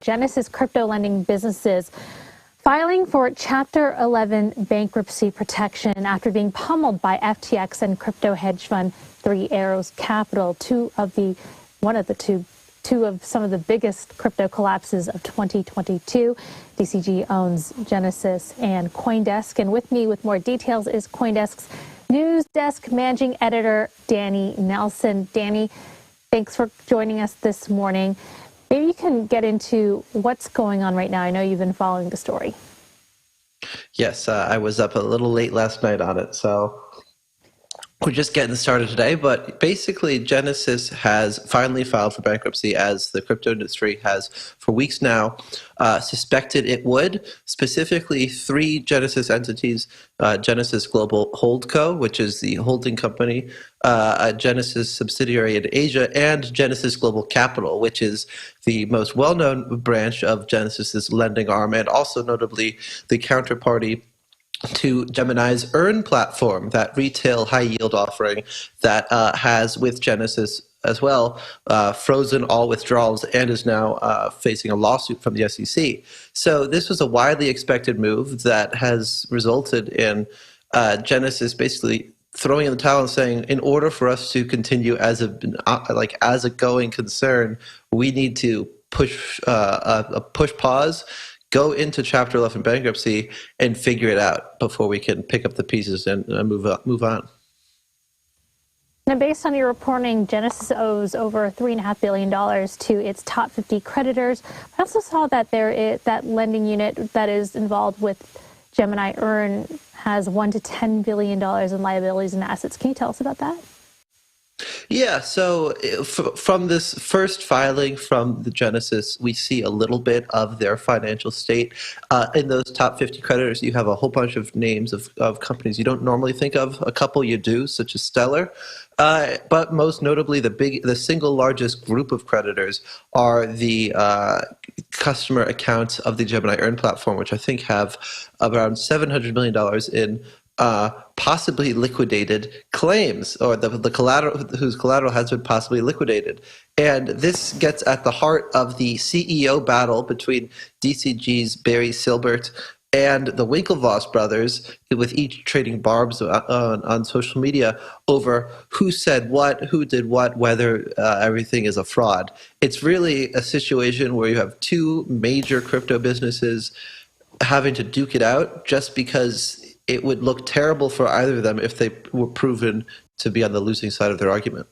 Genesis crypto lending businesses filing for Chapter 11 bankruptcy protection after being pummeled by FTX and crypto hedge fund Three Arrows Capital, two of some of the biggest crypto collapses of 2022. DCG owns Genesis and CoinDesk. And with me with more details is CoinDesk's news desk managing editor, Danny Nelson. Danny, thanks for joining us this morning. Maybe you can get into what's going on right now. I know you've been following the story. Yes, I was up a little late last night on it, so we're just getting started today. But basically, Genesis has finally filed for bankruptcy, as the crypto industry has for weeks now suspected it would. Specifically, three Genesis entities: Genesis Global Holdco, which is the holding company, a Genesis subsidiary in Asia, and Genesis Global Capital, which is the most well-known branch of Genesis's lending arm, and also notably the counterparty to Gemini's Earn platform, that retail high-yield offering that has, with Genesis as well, frozen all withdrawals and is now facing a lawsuit from the SEC. So this was a widely expected move that has resulted in Genesis basically throwing in the towel and saying, in order for us to continue as a going concern, we need to push pause, go into Chapter 11 bankruptcy, and figure it out before we can pick up the pieces and move on. Now, based on your reporting, Genesis owes over $3.5 billion to its top 50 creditors. I also saw that that lending unit that is involved with Gemini Earn has $1 to $10 billion in liabilities and assets. Can you tell us about that? Yeah, so from this first filing from the Genesis, we see a little bit of their financial state. In those top 50 creditors, you have a whole bunch of names of companies you don't normally think of. A couple you do, such as Stellar. But most notably, the single largest group of creditors are the customer accounts of the Gemini Earn platform, which I think have around $700 million in possibly liquidated claims, or the collateral whose collateral has been possibly liquidated. And this gets at the heart of the CEO battle between DCG's Barry Silbert and the Winklevoss brothers, with each trading barbs on social media over who said what, who did what, whether everything is a fraud. It's really a situation where you have two major crypto businesses having to duke it out just because it would look terrible for either of them if they were proven to be on the losing side of their argument.